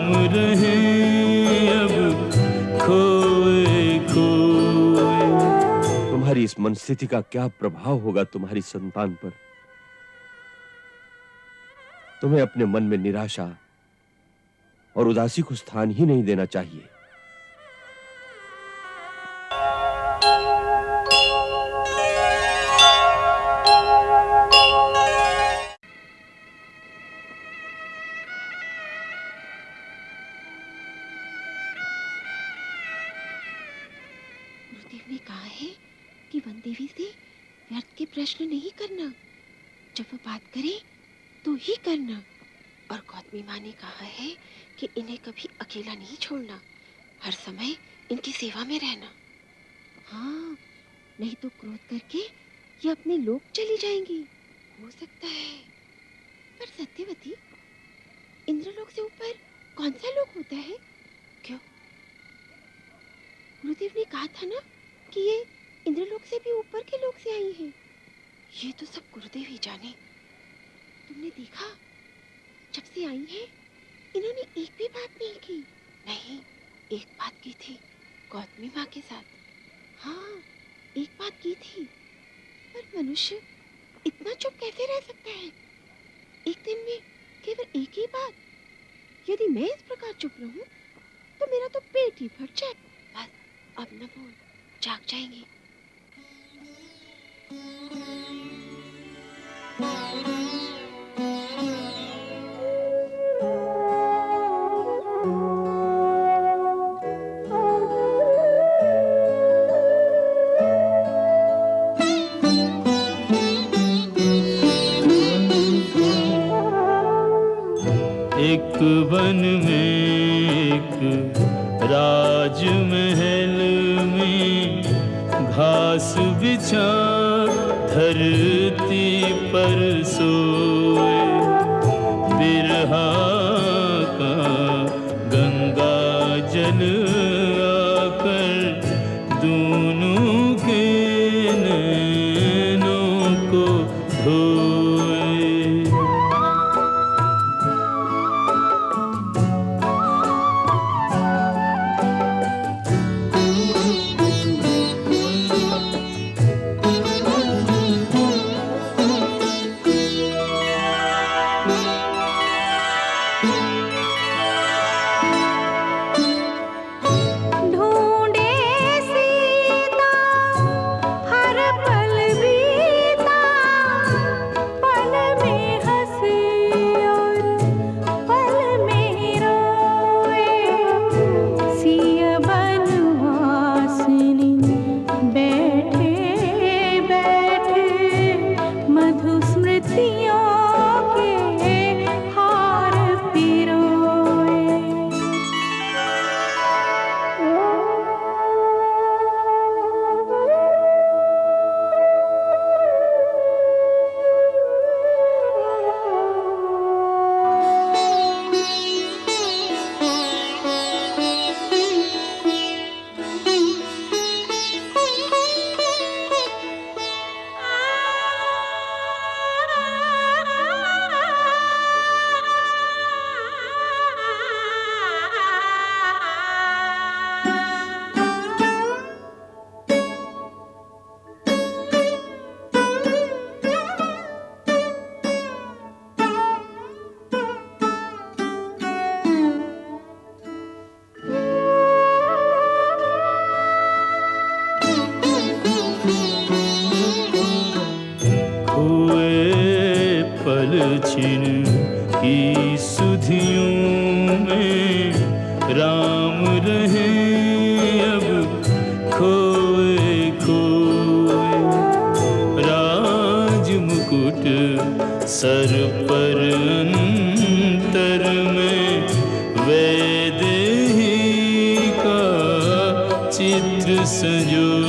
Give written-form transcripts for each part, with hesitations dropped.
राम रहे अब खोए खोए। तुम्हारी इस मनस्थिति का क्या प्रभाव होगा तुम्हारी संतान पर? तुम्हें अपने मन में निराशा और उदासी को स्थान ही नहीं देना चाहिए। गुरुदेव ने कहा है कि वन देवी से व्यर्थ के प्रश्न नहीं करना, जब वो बात करे तो ही करना। और गौतमी माँ ने कहा है कि इन्हें कभी अकेला नहीं छोड़ना, हर समय इनकी सेवा में रहना। हाँ, नहीं तो क्रोध करके ये अपने लोक चली जाएंगी, हो सकता है। पर सत्यवती, इंद्रलोक से ऊपर कौन सा लोक होता है? क्यों? गुरुदेव ने कहा था ना कि ये इंद्रलोक से भी ऊपर के लोक से आई हैं। ये तो सब गुरुदेव ही जाने। तुमने देखा, जब से आई हैं इन्होंने एक भी बात नहीं की। नहीं, एक बात की थी गौतमी माँ के साथ। हाँ, एक बात की थी। पर मनुष्य इतना चुप कैसे रह सकता है? एक दिन में केवल एक ही बात। यदि मैं इस प्रकार चुप रहूं तो मेरा तो पेट ही फट जाए। बस अब न बोल, जाग जाएंगे। एक वन में एक राजमहल में घास बिछा धरती पर सोए। बिरहा का गंगा जल आकर दोनों के नैनों को धोए। छिन की सुधियों में राम रहे अब खोए खोए। राज मुकुट सर पर अंतर में वैदेही का चित्र संजोए।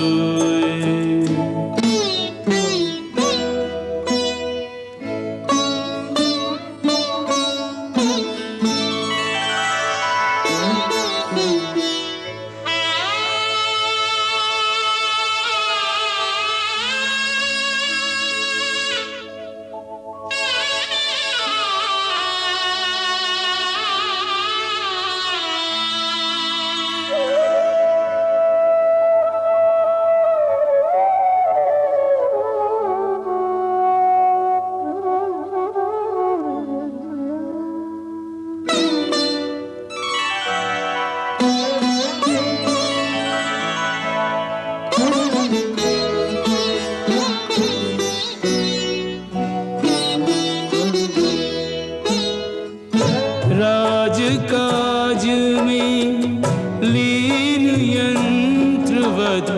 राज में लीन यंत्रवत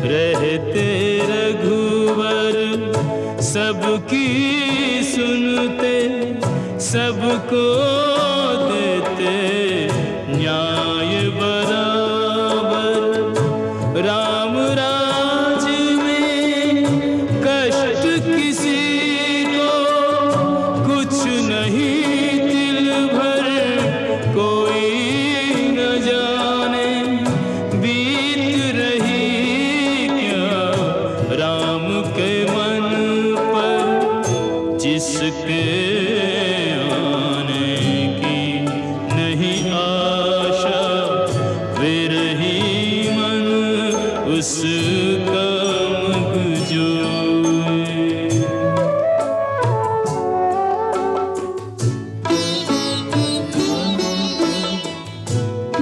रहते रघुवर, सबकी सुनते सबको देते न्याय बराबर। राम राज में कष्ट किसी को कुछ नहीं तिल भर, कोई न जाने बीत रही क्या राम के मन पर, जिसके आने की नहीं आशा, विरही मन उसका मुगजोए।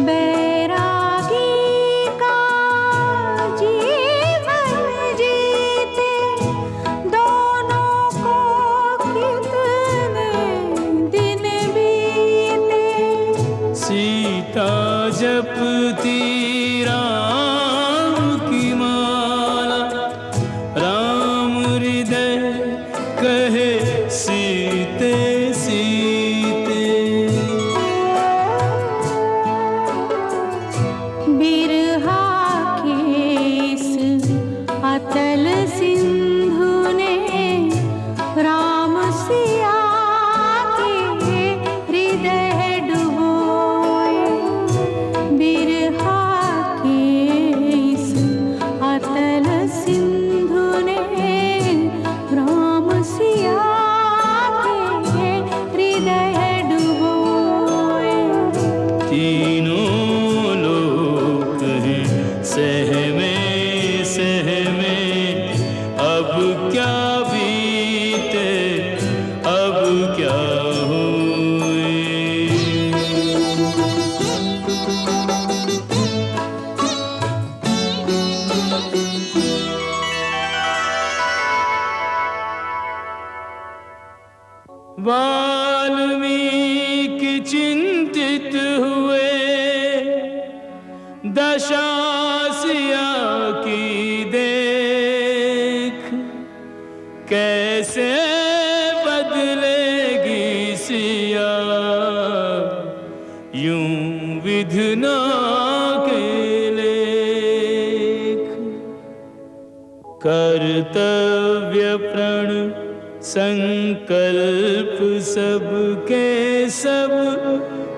बैरागी का जीवन जीते दोनों को कितने दिन बीते। सीता जपती राम की माला, राम हृदय कहे सीते सीते। बिरहा के इस अतल सिंधु ने राम सिया के हृदय डुबोए। बिरहा के इस अतल सिंधु ने राम सिया के हृदय डुबोए। तीनों लोक हैं सहमे सहमे, अब क्या बीते अब क्या होए। वाल्मीकि चिंतित हुए, दशा सिया की देख, कैसे बदलेगी सिया यूं विधना के लेख। कर्तव्य प्रण संकल्प सबके सब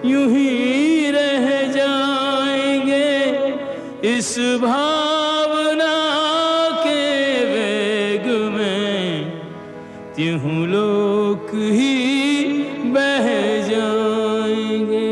यूं ही रह जाएंगे, इस भावना के वेग में त्यों लोक ही बह जाएंगे।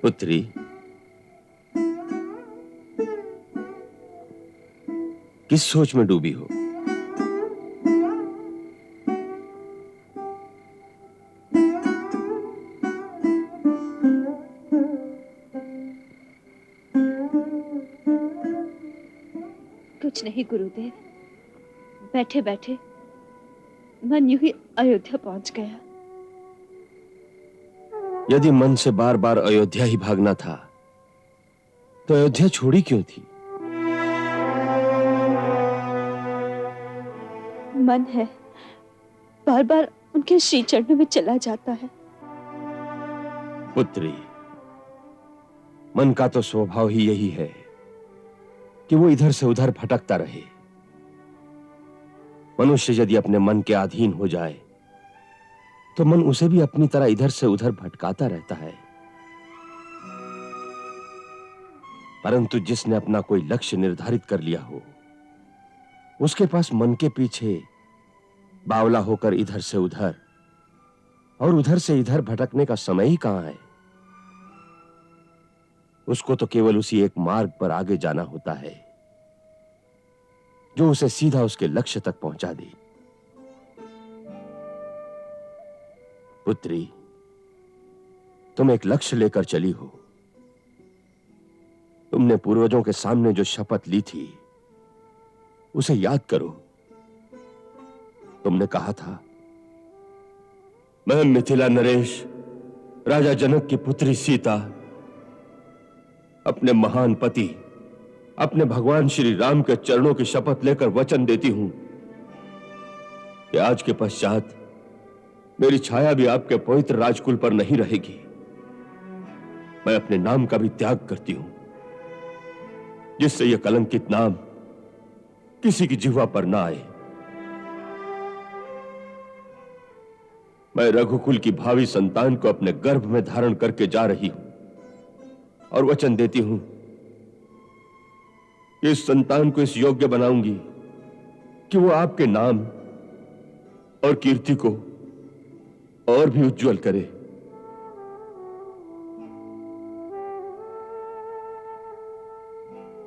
पुत्री, किस सोच में डूबी हो? कुछ नहीं गुरुदेव, बैठे बैठे मन यूं ही अयोध्या पहुंच गया। यदि मन से बार बार अयोध्या ही भागना था तो अयोध्या छोड़ी क्यों थी? मन है बार बार उनके श्री चरणों में चला जाता है। पुत्री, मन का तो स्वभाव ही यही है कि वो इधर से उधर भटकता रहे। मनुष्य यदि अपने मन के अधीन हो जाए तो मन उसे भी अपनी तरह इधर से उधर भटकाता रहता है। परंतु जिसने अपना कोई लक्ष्य निर्धारित कर लिया हो, उसके पास मन के पीछे बावला होकर इधर से उधर और उधर से इधर भटकने का समय ही कहां है। उसको तो केवल उसी एक मार्ग पर आगे जाना होता है जो उसे सीधा उसके लक्ष्य तक पहुंचा दे। पुत्री, तुम एक लक्ष्य लेकर चली हो। तुमने पूर्वजों के सामने जो शपथ ली थी उसे याद करो। तुमने कहा था, मैं मिथिला नरेश, राजा जनक की पुत्री सीता, अपने महान पति, अपने भगवान श्री राम के चरणों की शपथ लेकर वचन देती हूं कि आज के पश्चात मेरी छाया भी आपके पवित्र राजकुल पर नहीं रहेगी। मैं अपने नाम का भी त्याग करती हूं, जिससे यह कलंकित नाम किसी की जिह्वा पर ना आए। मैं रघुकुल की भावी संतान को अपने गर्भ में धारण करके जा रही हूं और वचन देती हूं कि इस संतान को इस योग्य बनाऊंगी कि वो आपके नाम और कीर्ति को और भी उज्जवल करे।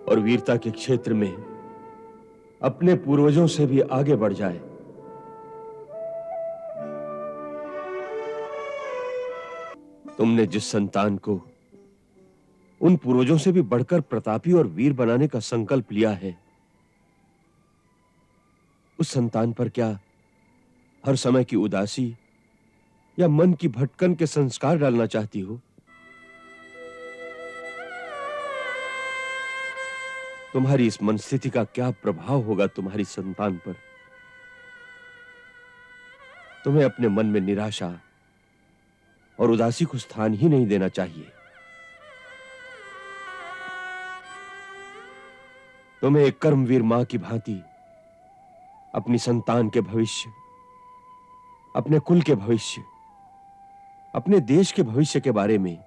और वीरता के क्षेत्र में अपने पूर्वजों से भी आगे बढ़ जाए। तुमने जिस संतान को उन पूर्वजों से भी बढ़कर प्रतापी और वीर बनाने का संकल्प लिया है, उस संतान पर क्या हर समय की उदासी या मन की भटकन के संस्कार डालना चाहती हो? तुम्हारी इस मन स्थिति का क्या प्रभाव होगा तुम्हारी संतान पर? तुम्हें अपने मन में निराशा और उदासी को स्थान ही नहीं देना चाहिए। तुम्हें एक कर्मवीर मां की भांति अपनी संतान के भविष्य, अपने कुल के भविष्य, अपने देश के भविष्य के बारे में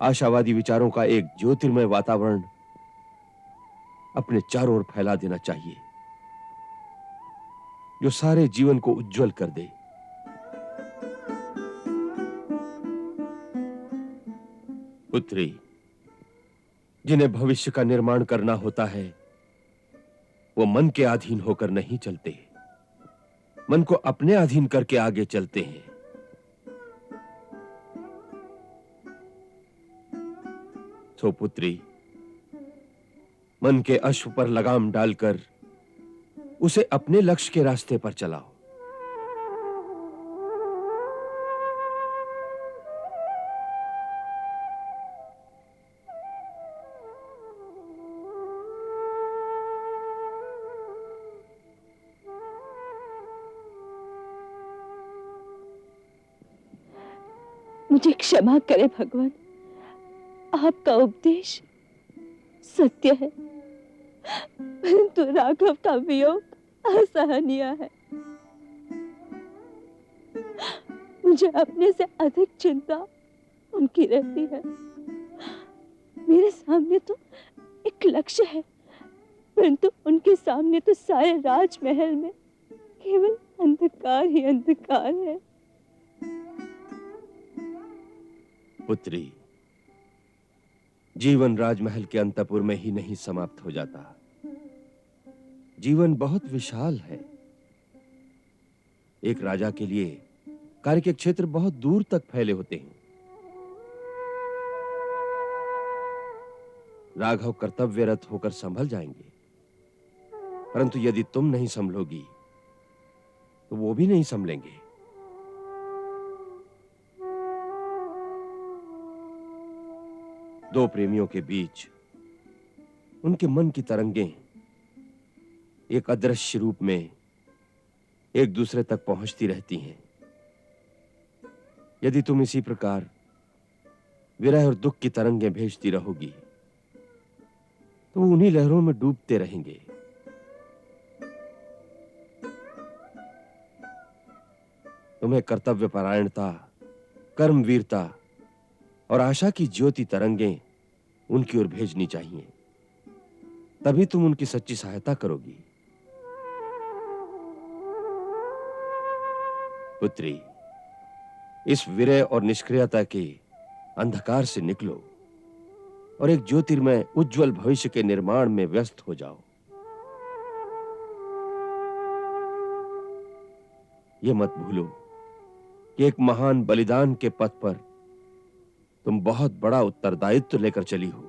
आशावादी विचारों का एक ज्योतिर्मय वातावरण अपने चारों ओर फैला देना चाहिए, जो सारे जीवन को उज्जवल कर दे। पुत्री, जिन्हें भविष्य का निर्माण करना होता है वो मन के अधीन होकर नहीं चलते, मन को अपने अधीन करके आगे चलते हैं। तो पुत्री, मन के अश्व पर लगाम डालकर उसे अपने लक्ष्य के रास्ते पर चलाओ। मुझे क्षमा करे भगवान, आपका उपदेश सत्य है, परंतु राघव का वियोग असहनीय है। मुझे अपने से अधिक चिंता उनकी रहती है। मेरे सामने तो एक लक्ष्य है, परंतु उनके सामने तो सारे राजमहल में केवल अंधकार ही अंधकार है। पुत्री, जीवन राजमहल के अंतपुर में ही नहीं समाप्त हो जाता। जीवन बहुत विशाल है। एक राजा के लिए कार्य के क्षेत्र बहुत दूर तक फैले होते हैं। राघव कर्तव्यरत होकर संभल जाएंगे, परंतु यदि तुम नहीं संभलोगी तो वो भी नहीं संभलेंगे। दो प्रेमियों के बीच उनके मन की तरंगें एक अदृश्य रूप में एक दूसरे तक पहुंचती रहती हैं। यदि तुम इसी प्रकार विरह और दुख की तरंगें भेजती रहोगी तो वो उन्हीं लहरों में डूबते रहेंगे। तुम्हें कर्तव्य परायणता, कर्मवीरता और आशा की ज्योति तरंगें उनकी ओर भेजनी चाहिए, तभी तुम उनकी सच्ची सहायता करोगी। पुत्री, इस विरह और निष्क्रियता के अंधकार से निकलो और एक ज्योतिर्मय उज्जवल भविष्य के निर्माण में व्यस्त हो जाओ। यह मत भूलो कि एक महान बलिदान के पथ पर तुम बहुत बड़ा उत्तरदायित्व लेकर चली हो।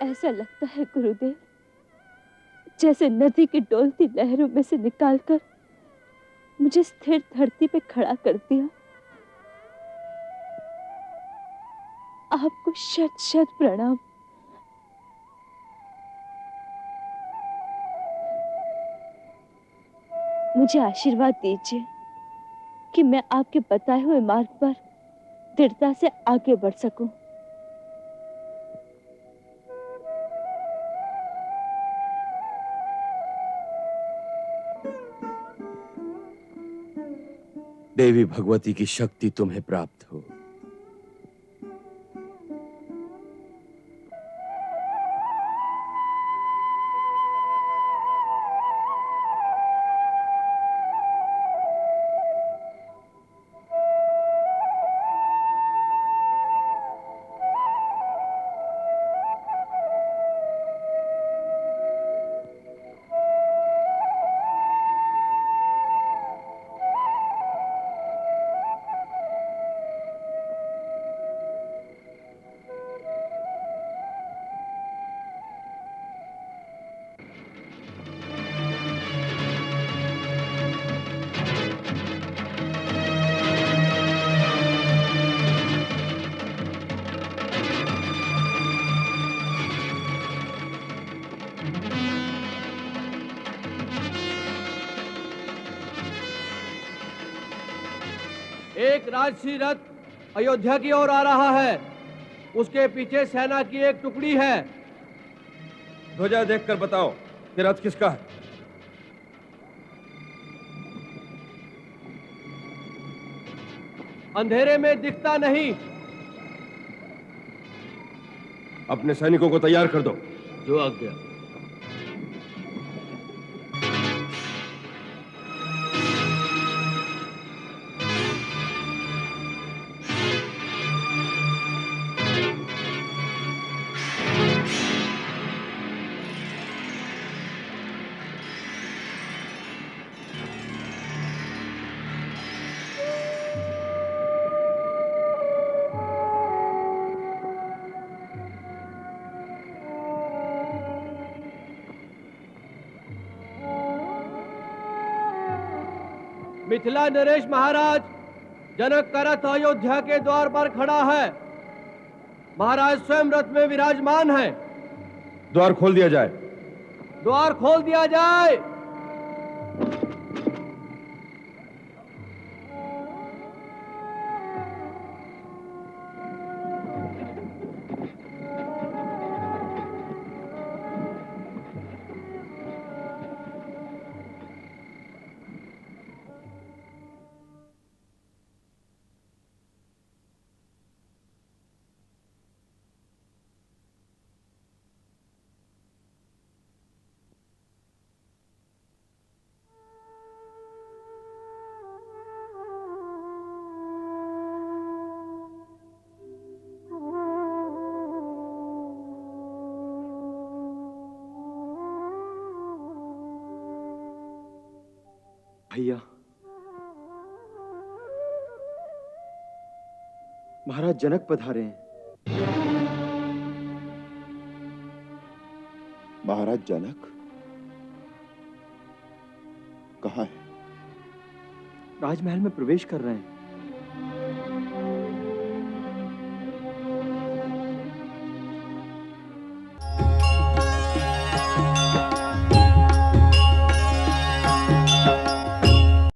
ऐसा लगता है गुरुदेव, जैसे नदी की डोलती लहरों में से निकालकर मुझे स्थिर धरती पे खड़ा कर दिया। आपको शत शत प्रणाम। मुझे आशीर्वाद दीजिए कि मैं आपके बताए हुए मार्ग पर दृढ़ता से आगे बढ़ सकूं। देवी भगवती की शक्ति तुम्हें प्राप्त हो। एक राजसी रथ अयोध्या की ओर आ रहा है। उसके पीछे सेना की एक टुकड़ी है। ध्वजा देखकर बताओ कि रथ किसका है। अंधेरे में दिखता नहीं। अपने सैनिकों को तैयार कर दो। जो आज्ञा। मिथिला नरेश महाराज, जनक का रथ अयोध्या के द्वार पर खड़ा है। महाराज स्वयं रथ में विराजमान है। द्वार खोल दिया जाए। द्वार खोल दिया जाए। भैया, महाराज जनक पधारे हैं। महाराज जनक कहाँ है? राजमहल में प्रवेश कर रहे हैं।